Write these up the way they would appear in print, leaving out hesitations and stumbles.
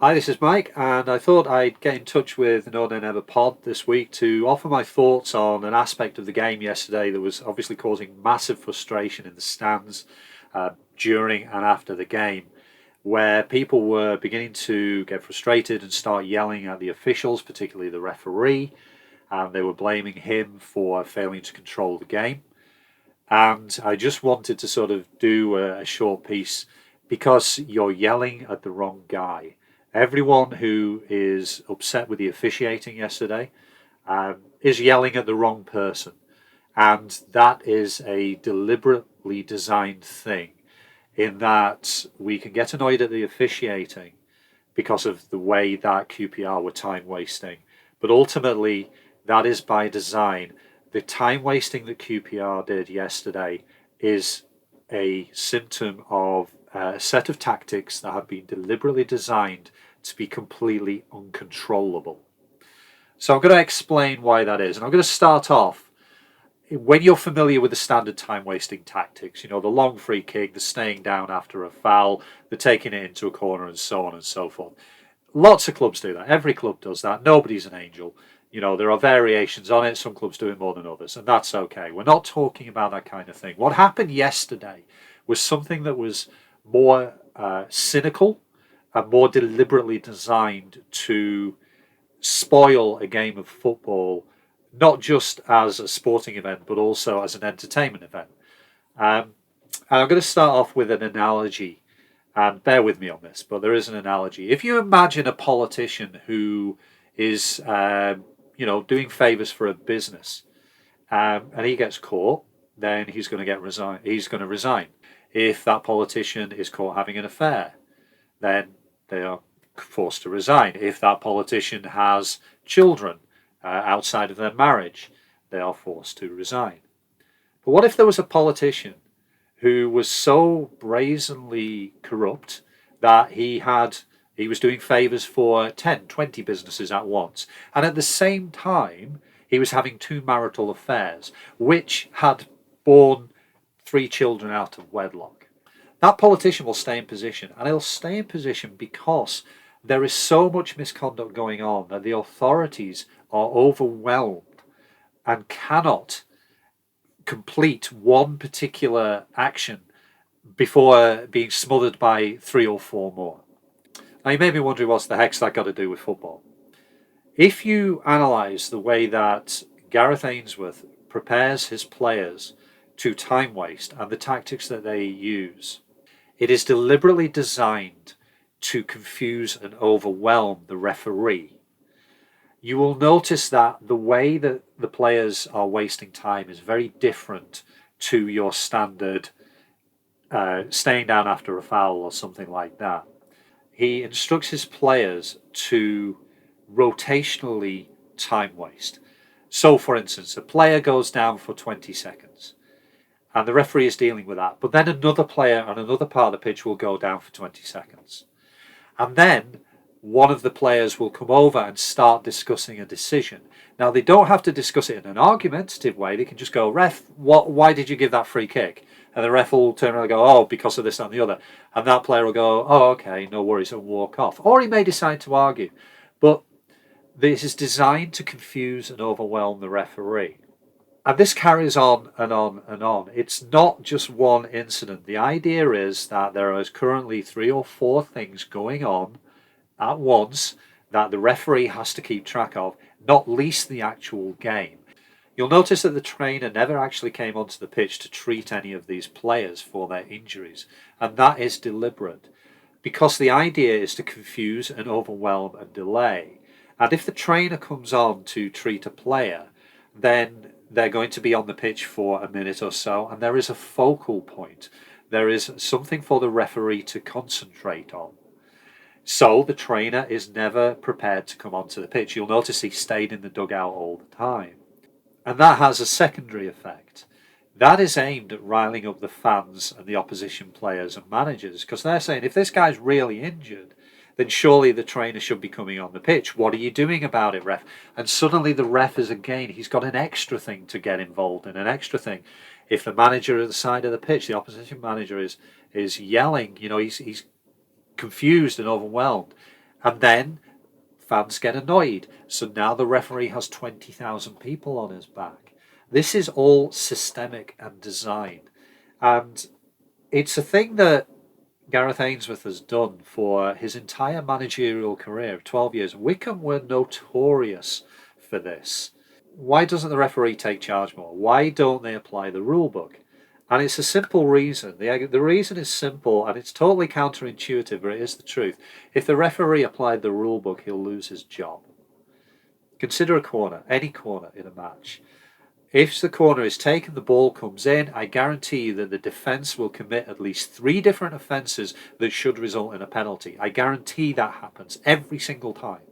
Hi, this is Mike, and I thought I'd get in touch with No Nay Never Pod this week to offer my thoughts on an aspect of the game yesterday that was obviously causing massive frustration in the stands during and after the game, where people were beginning to get frustrated and start yelling at the officials, particularly the referee, and they were blaming him for failing to control the game. And I just wanted to sort of do a short piece because you're yelling at the wrong guy. Everyone who is upset with the officiating yesterday is yelling at the wrong person. And that is a deliberately designed thing, in that we can get annoyed at the officiating because of the way that QPR were time wasting. But ultimately, that is by design. The time wasting that QPR did yesterday is a symptom of a set of tactics that have been deliberately designed to be completely uncontrollable. So I'm going to explain why that is. And I'm going to start off when you're familiar with the standard time wasting tactics, the long free kick, the staying down after a foul, the taking it into a corner, and so on and so forth. Lots of clubs do that. Every club does that. Nobody's an angel. There are variations on it. Some clubs do it more than others, and that's okay. We're not talking about that kind of thing. What happened yesterday was something that was more cynical and more deliberately designed to spoil a game of football, not just as a sporting event, but also as an entertainment event. And I'm going to start off with an analogy, and bear with me on this, but there is an analogy. If you imagine a politician who is, doing favors for a business, and he gets caught, then he's going to resign. He's going to resign. If that politician is caught having an affair, then they are forced to resign. If that politician has children outside of their marriage, they are forced to resign. But what if there was a politician who was so brazenly corrupt that he was doing favors for 10, 20 businesses at once, and at the same time he was having two marital affairs, which had borne 3 children out of wedlock? That politician will stay in position, and he'll stay in position because there is so much misconduct going on that the authorities are overwhelmed and cannot complete one particular action before being smothered by 3 or 4 more. Now, you may be wondering, what's the heck's that got to do with football? If you analyse the way that Gareth Ainsworth prepares his players to time waste and the tactics that they use, it is deliberately designed to confuse and overwhelm the referee. You will notice that the way that the players are wasting time is very different to your standard staying down after a foul or something like that. He instructs his players to rotationally time waste. So, for instance, a player goes down for 20 seconds and the referee is dealing with that, but then another player on another part of the pitch will go down for 20 seconds. And then one of the players will come over and start discussing a decision. Now, they don't have to discuss it in an argumentative way. They can just go, "Ref, why did you give that free kick?" And the ref will turn around and go, "Oh, because of this, that, and the other." And that player will go, "Oh, okay, no worries," and walk off. Or he may decide to argue. But this is designed to confuse and overwhelm the referee. And this carries on and on and on. It's not just one incident. The idea is that there is currently 3 or 4 things going on at once that the referee has to keep track of, not least the actual game. You'll notice that the trainer never actually came onto the pitch to treat any of these players for their injuries, and that is deliberate, because the idea is to confuse and overwhelm and delay. And if the trainer comes on to treat a player, then they're going to be on the pitch for a minute or so, and there is a focal point. There is something for the referee to concentrate on. So the trainer is never prepared to come onto the pitch. You'll notice he stayed in the dugout all the time. And that has a secondary effect. That is aimed at riling up the fans and the opposition players and managers, because they're saying, if this guy's really injured, then surely the trainer should be coming on the pitch. What are you doing about it, ref? And suddenly the ref is, again, he's got an extra thing to get involved in, an extra thing. If the manager at the side of the pitch, the opposition manager is yelling, he's confused and overwhelmed, And then fans get annoyed. So now the referee has 20,000 people on his back. This is all systemic and design. And it's a thing that Gareth Ainsworth has done for his entire managerial career of 12 years. Wycombe were notorious for this. Why doesn't the referee take charge more? Why don't they apply the rule book? And it's a simple reason. The reason is simple and it's totally counterintuitive, but it is the truth. If the referee applied the rule book, he'll lose his job. Consider a corner, any corner in a match. If the corner is taken, the ball comes in, I guarantee you that the defence will commit at least 3 different offences that should result in a penalty. I guarantee that happens every single time.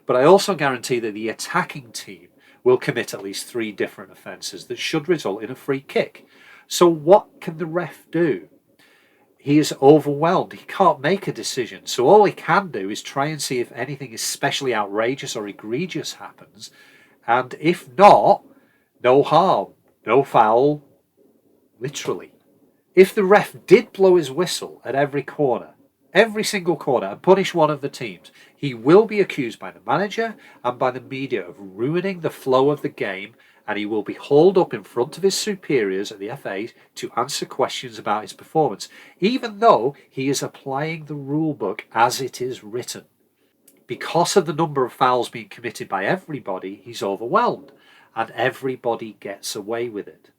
But I also guarantee that the attacking team will commit at least 3 different offences that should result in a free kick. So what can the ref do? He is overwhelmed. He can't make a decision. So all he can do is try and see if anything especially outrageous or egregious happens. And if not, no harm, no foul, literally. If the ref did blow his whistle at every corner, every single corner, and punish one of the teams, he will be accused by the manager and by the media of ruining the flow of the game, and he will be hauled up in front of his superiors at the FA to answer questions about his performance, even though he is applying the rule book as it is written. Because of the number of fouls being committed by everybody, he's overwhelmed, and everybody gets away with it.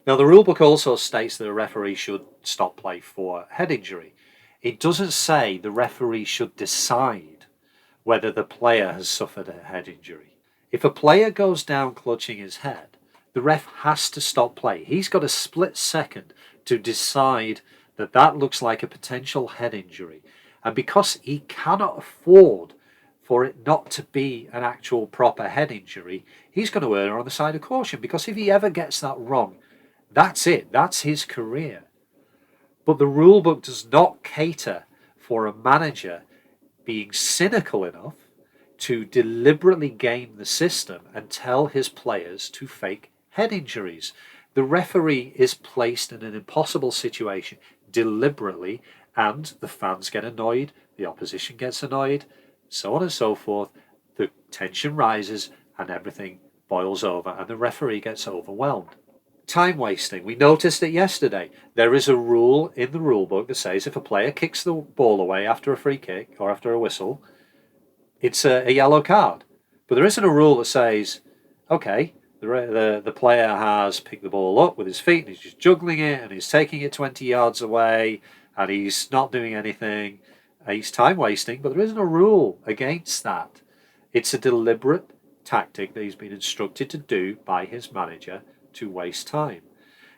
Now, the rulebook also states that a referee should stop play for head injury. It doesn't say the referee should decide whether the player has suffered a head injury. If a player goes down clutching his head, the ref has to stop play. He's got a split second to decide that that looks like a potential head injury. And because he cannot afford for it not to be an actual proper head injury, he's going to err on the side of caution, because if he ever gets that wrong, that's it. That's his career. But the rule book does not cater for a manager being cynical enough to deliberately game the system and tell his players to fake head injuries. The referee is placed in an impossible situation deliberately, and the fans get annoyed, the opposition gets annoyed, so on and so forth. The tension rises and everything boils over, and the referee gets overwhelmed. Time wasting. We noticed it yesterday. There is a rule in the rule book that says if a player kicks the ball away after a free kick or after a whistle, it's a yellow card. But there isn't a rule that says, okay, the player has picked the ball up with his feet and he's just juggling it and he's taking it 20 yards away and he's not doing anything. He's time wasting, but there isn't a rule against that. It's a deliberate tactic that he's been instructed to do by his manager to waste time.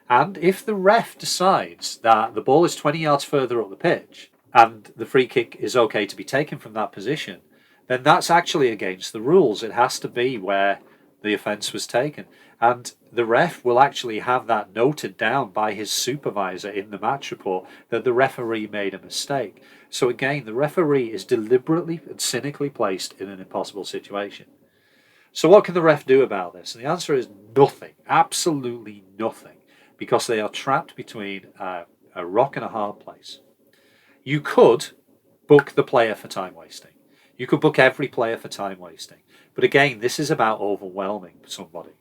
And if the ref decides that the ball is 20 yards further up the pitch and the free kick is okay to be taken from that position, then that's actually against the rules. It has to be where the offence was taken. And the ref will actually have that noted down by his supervisor in the match report that the referee made a mistake. So again, the referee is deliberately and cynically placed in an impossible situation. So what can the ref do about this? And the answer is nothing, absolutely nothing, because they are trapped between a rock and a hard place. You could book the player for time wasting. You could book every player for time wasting. But again, this is about overwhelming somebody.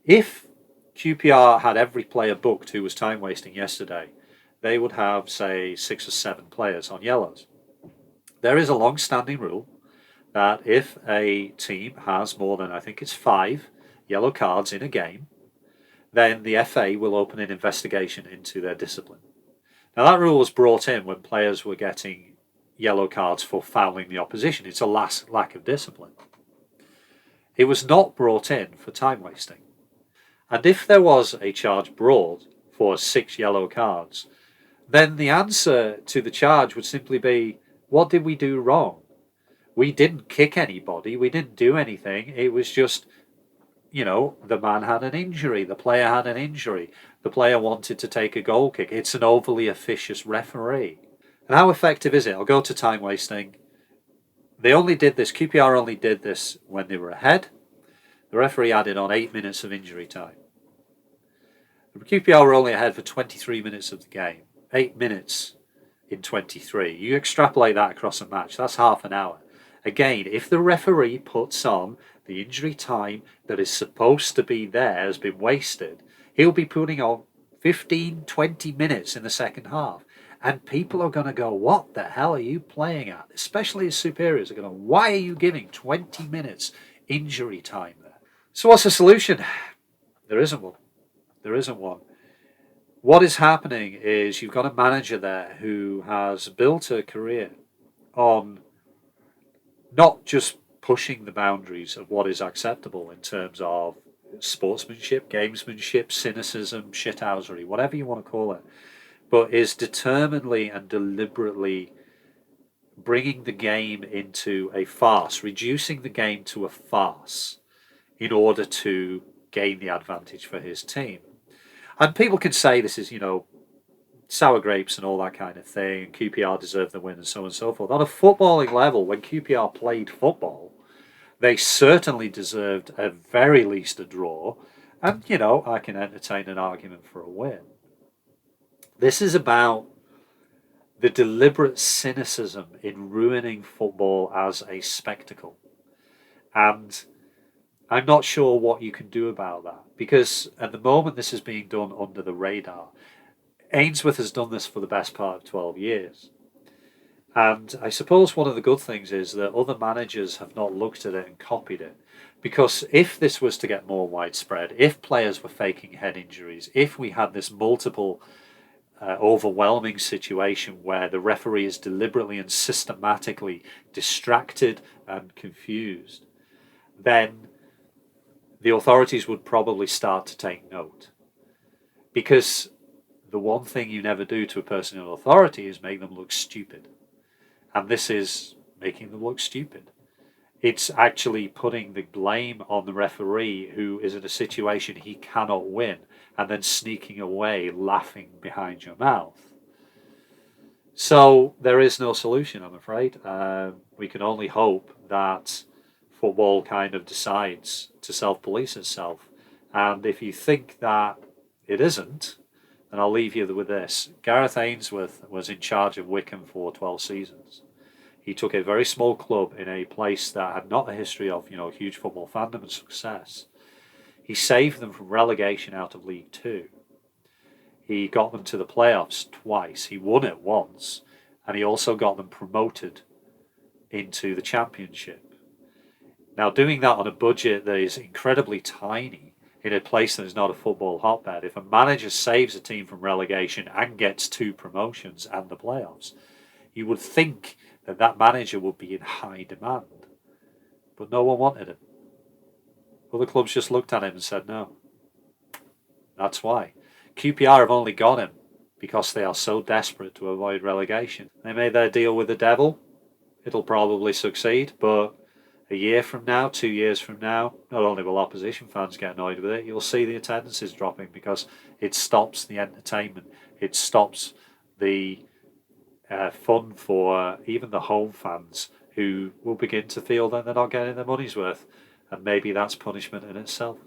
If QPR had every player booked who was time wasting yesterday, they would have, say, 6 or 7 players on yellows. There is a long-standing rule that if a team has more than, I think it's 5 yellow cards in a game, then the FA will open an investigation into their discipline. Now, that rule was brought in when players were getting yellow cards for fouling the opposition. It's a lack of discipline. It was not brought in for time wasting. And if there was a charge brought for 6 yellow cards, then the answer to the charge would simply be, what did we do wrong? We didn't kick anybody. We didn't do anything. It was just, the man had an injury. The player had an injury. The player wanted to take a goal kick. It's an overly officious referee. And how effective is it? I'll go to time wasting. QPR only did this when they were ahead. The referee added on 8 minutes of injury time. The QPR were only ahead for 23 minutes of the game. 8 minutes in 23. You extrapolate that across a match, that's half an hour. Again, if the referee puts on the injury time that is supposed to be there has been wasted, he'll be putting on 15, 20 minutes in the second half. And people are going to go, what the hell are you playing at? Especially his superiors are going to, why are you giving 20 minutes injury time there? So what's the solution? There isn't one. There isn't one. What is happening is you've got a manager there who has built a career on not just pushing the boundaries of what is acceptable in terms of sportsmanship, gamesmanship, cynicism, shithousery, whatever you want to call it, but is determinedly and deliberately bringing the game into a farce, reducing the game to a farce in order to gain the advantage for his team. And people can say this is, sour grapes and all that kind of thing, and QPR deserved the win and so on and so forth. On a footballing level, when QPR played football, they certainly deserved at very least a draw, and, I can entertain an argument for a win. This is about the deliberate cynicism in ruining football as a spectacle. And I'm not sure what you can do about that, because at the moment this is being done under the radar. Ainsworth has done this for the best part of 12 years. And I suppose one of the good things is that other managers have not looked at it and copied it. Because if this was to get more widespread, if players were faking head injuries, if we had this multiple overwhelming situation where the referee is deliberately and systematically distracted and confused, then the authorities would probably start to take note. Because the one thing you never do to a person in authority is make them look stupid. And this is making them look stupid. It's actually putting the blame on the referee who is in a situation he cannot win and then sneaking away laughing behind your mouth. So there is no solution, I'm afraid. We can only hope that football kind of decides to self-police itself. And if you think that it isn't, then I'll leave you with this. Gareth Ainsworth was in charge of Wycombe for 12 seasons. He took a very small club in a place that had not a history of, huge football fandom and success. He saved them from relegation out of League Two. He got them to the playoffs twice. He won it once, and he also got them promoted into the Championship. Now, doing that on a budget that is incredibly tiny in a place that is not a football hotbed, if a manager saves a team from relegation and gets 2 promotions and the playoffs, you would think that manager would be in high demand. But no one wanted him. Other clubs just looked at him and said no. That's why. QPR have only got him because they are so desperate to avoid relegation. They made their deal with the devil. It'll probably succeed, but a year from now, 2 years from now, not only will opposition fans get annoyed with it, you'll see the attendances dropping because it stops the entertainment. It stops the fun for even the home fans who will begin to feel that they're not getting their money's worth. And maybe that's punishment in itself.